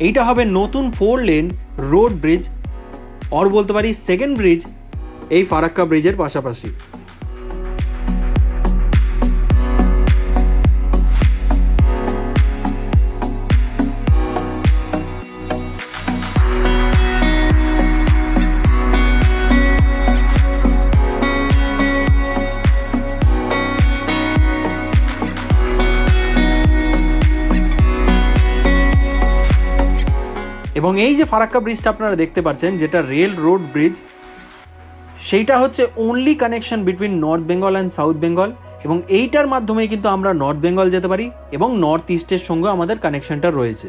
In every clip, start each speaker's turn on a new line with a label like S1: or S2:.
S1: এইটা হবে নতুন 4 লেন রোড ব্রিজ, আর বলতে পারি সেকেন্ড ব্রিজ এই ফারাক্কা ব্রিজের পাশাপাশি। এবং এই যে ফারাক্কা ব্রিজটা আপনারা দেখতে পাচ্ছেন, যেটা রেল রোড ব্রিজ, সেইটা হচ্ছে only connection between north Bengal and south Bengal, এবং এইটার মাধ্যমেই কিন্তু আমরা নর্থ বেঙ্গল যেতে পারি এবং নর্থ ইস্টের সঙ্গে আমাদের কানেকশনটা রয়েছে।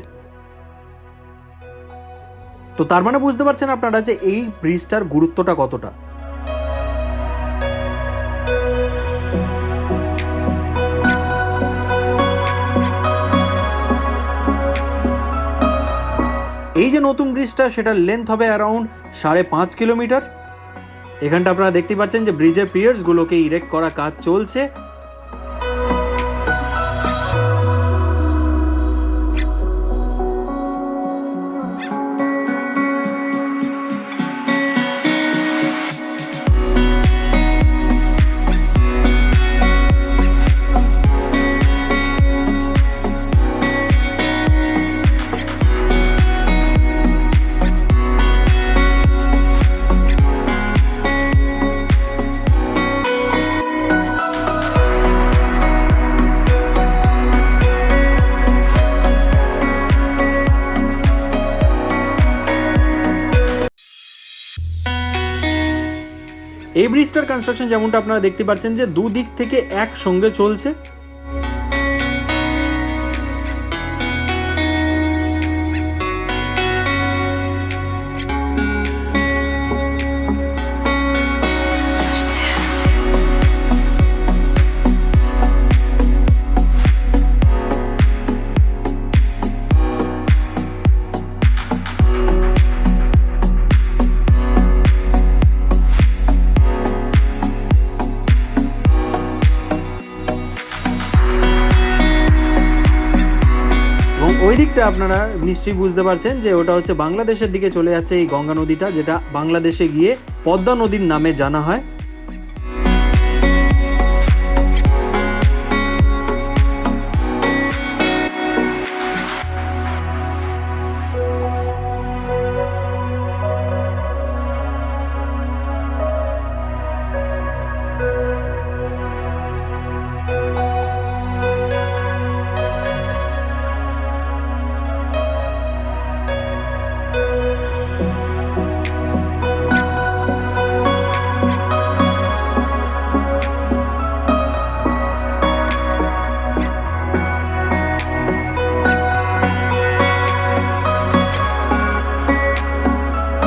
S1: তো তার মানে বুঝতে পারছেন আপনারা যে এই ব্রিজটার গুরুত্বটা কতটা। এই যে নতুন ব্রিজটা, সেটার লেন্থ হবে অ্যারাউন্ড 5.5 কিলোমিটার। এখানটা আপনারা দেখতে পাচ্ছেন যে ব্রিজের পিয়ার্সগুলোকে ইরেক্ট করা কাজ চলছে। এই ব্রিজটার কনস্ট্রাকশন যেমনটা আপনারা দেখতে পাচ্ছেন যে দুদিক থেকে একসঙ্গে চলছে। ওই দিকটা আপনারা নিশ্চয়ই বুঝতে পারছেন যে ওটা হচ্ছে বাংলাদেশের দিকে চলে যাচ্ছে এই গঙ্গা নদীটা, যেটা বাংলাদেশে গিয়ে পদ্মা নদীর নামে জানা হয়।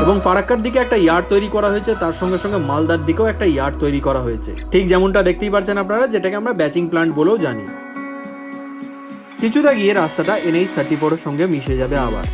S1: এবং ফারাক্কার দিকে একটা ইয়ার্ড তৈরি করা হয়েছে, তার সঙ্গে সঙ্গে মালদার দিকেও একটা ইয়ার্ড তৈরি করা হয়েছে, ঠিক যেমনটা দেখতেই পাচ্ছেন আপনারা, যেটাকে আমরা ব্যাচিং প্ল্যান্ট বলেও জানি। কিছুটা গিয়ে রাস্তাটা NH-34 এর সঙ্গে মিশে যাবে আবার।